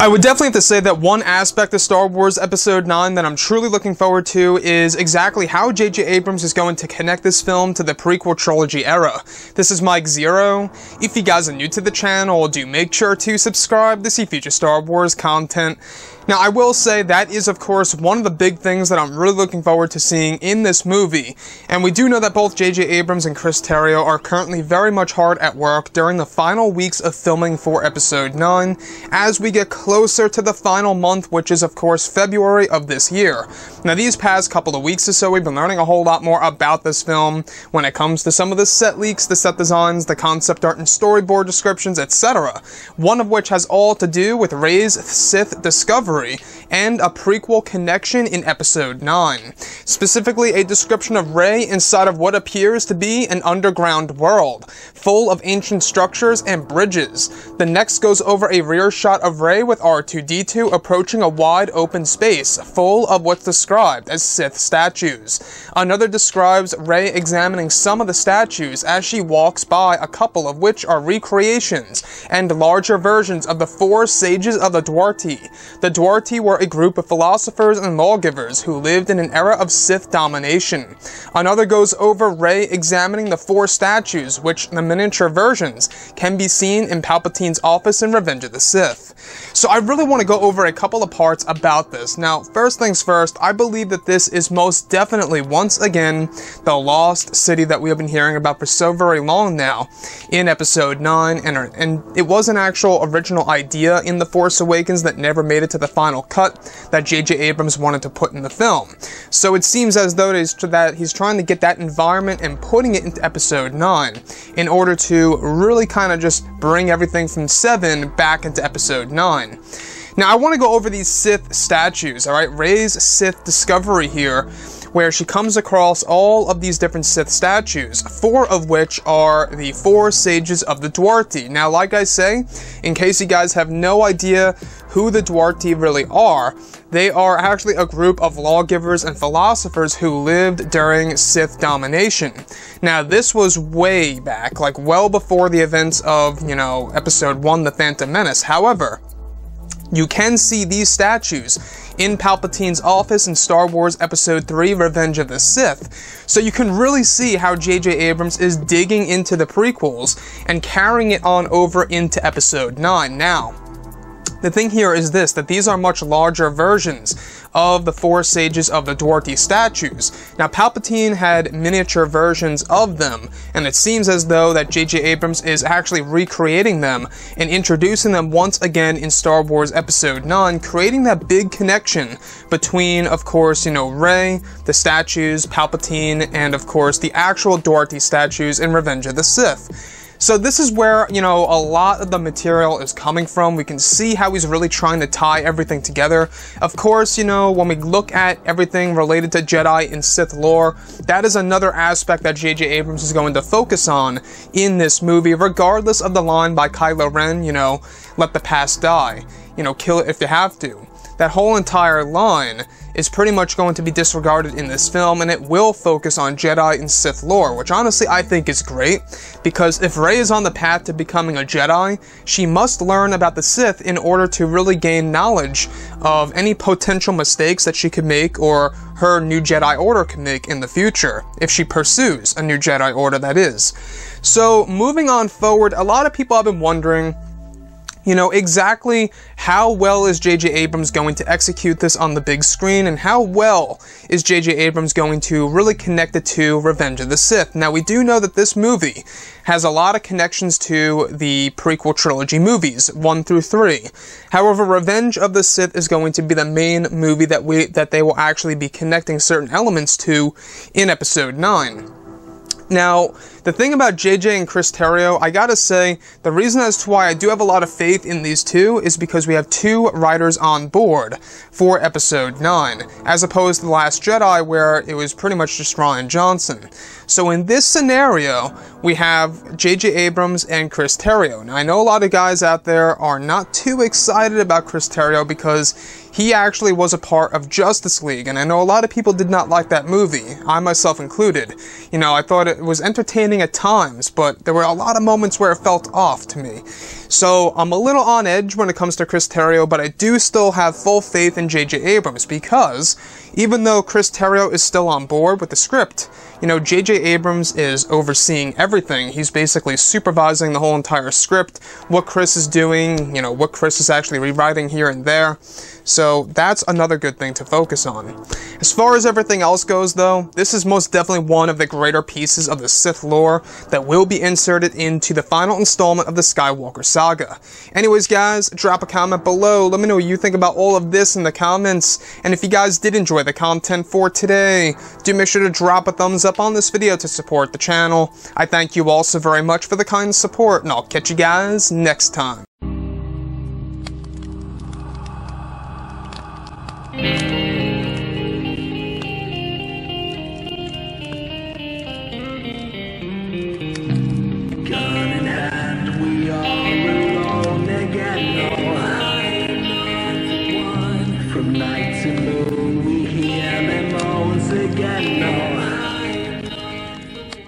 I would definitely have to say that one aspect of Star Wars Episode 9 that I'm truly looking forward to is exactly how J.J. Abrams is going to connect this film to the prequel trilogy era. This is Mike Zero. If you guys are new to the channel, do make sure to subscribe to see future Star Wars content. Now, I will say that is, of course, one of the big things that I'm really looking forward to seeing in this movie. And we do know that both J.J. Abrams and Chris Terrio are currently very much hard at work during the final weeks of filming for Episode 9, as we get closer to the final month, which is, of course, February of this year. Now, these past couple of weeks or so, we've been learning a whole lot more about this film when it comes to some of the set leaks, the set designs, the concept art and storyboard descriptions, etc. One of which has all to do with Rey's Sith discovery and a prequel connection in Episode 9. Specifically, a description of Rey inside of what appears to be an underground world, full of ancient structures and bridges. The next goes over a rear shot of Rey with R2-D2 approaching a wide open space, full of what's described as Sith statues. Another describes Rey examining some of the statues as she walks by, a couple of which are recreations and larger versions of the four sages of the Duarte. The Duarte were a group of philosophers and lawgivers who lived in an era of Sith domination. Another goes over Rey examining the four statues, which the miniature versions can be seen in Palpatine's office in Revenge of the Sith. So I really want to go over a couple of parts about this. Now, first things first, I believe that this is most definitely, once again, the lost city that we have been hearing about for so very long now in Episode 9, and it was an actual original idea in The Force Awakens that never made it to the final cut that J.J. Abrams wanted to put in the film. So it seems as though he's trying to get that environment and putting it into Episode 9 in order to really kind of just bring everything from 7 back into Episode 9. Now, I want to go over these Sith statues, alright? Rey's Sith discovery here, where she comes across all of these different Sith statues, 4 of which are the 4 sages of the Duarte. Now, like I say, in case you guys have no idea who the Duarte really are, they are actually a group of lawgivers and philosophers who lived during Sith domination. Now, this was way back, like well before the events of, Episode 1, The Phantom Menace. However, you can see these statues in Palpatine's office in Star Wars Episode 3, Revenge of the Sith. So you can really see how J.J. Abrams is digging into the prequels and carrying it on over into Episode 9. Now, the thing here is this, that these are much larger versions of the 4 sages of the Duarte statues. Now, Palpatine had miniature versions of them, and it seems as though that J.J. Abrams is actually recreating them and introducing them once again in Star Wars Episode 9, creating that big connection between, of course, Rey, the statues, Palpatine, and, of course, the actual Duarte statues in Revenge of the Sith. So this is where, a lot of the material is coming from. We can see how he's really trying to tie everything together. Of course, when we look at everything related to Jedi and Sith lore, that is another aspect that J.J. Abrams is going to focus on in this movie, regardless of the line by Kylo Ren, let the past die, kill it if you have to. That whole entire line is pretty much going to be disregarded in this film, and it will focus on Jedi and Sith lore, which honestly I think is great, because if Rey is on the path to becoming a Jedi, she must learn about the Sith in order to really gain knowledge of any potential mistakes that she could make, or her new Jedi Order can make in the future, if she pursues a new Jedi Order, that is. So, moving on forward, a lot of people have been wondering, exactly how well is J.J. Abrams going to execute this on the big screen, and how well is J.J. Abrams going to really connect it to Revenge of the Sith. Now, we do know that this movie has a lot of connections to the prequel trilogy movies, 1 through 3. However, Revenge of the Sith is going to be the main movie that they will actually be connecting certain elements to in Episode 9. Now, the thing about JJ and Chris Terrio, I gotta say, the reason as to why I do have a lot of faith in these two is because we have 2 writers on board for Episode 9, as opposed to The Last Jedi, where it was pretty much just Rian Johnson. So in this scenario, we have J.J. Abrams and Chris Terrio. Now, I know a lot of guys out there are not too excited about Chris Terrio because he actually was a part of Justice League, and I know a lot of people did not like that movie, I myself included. You know, I thought it was entertaining at times, but there were a lot of moments where it felt off to me. So I'm a little on edge when it comes to Chris Terrio, but I do still have full faith in J.J. Abrams, because even though Chris Terrio is still on board with the script, you know, J.J. Abrams is overseeing everything. He's basically supervising the whole entire script, what Chris is doing, you know, what Chris is actually rewriting here and there. So that's another good thing to focus on. As far as everything else goes, though, this is most definitely one of the greater pieces of the Sith lore that will be inserted into the final installment of the Skywalker saga. Anyways, guys, drop a comment below. Let me know what you think about all of this in the comments. And if you guys did enjoy the content for today, do make sure to drop a thumbs up on this video to support the channel. I thank you all so very much for the kind support, and I'll catch you guys next time.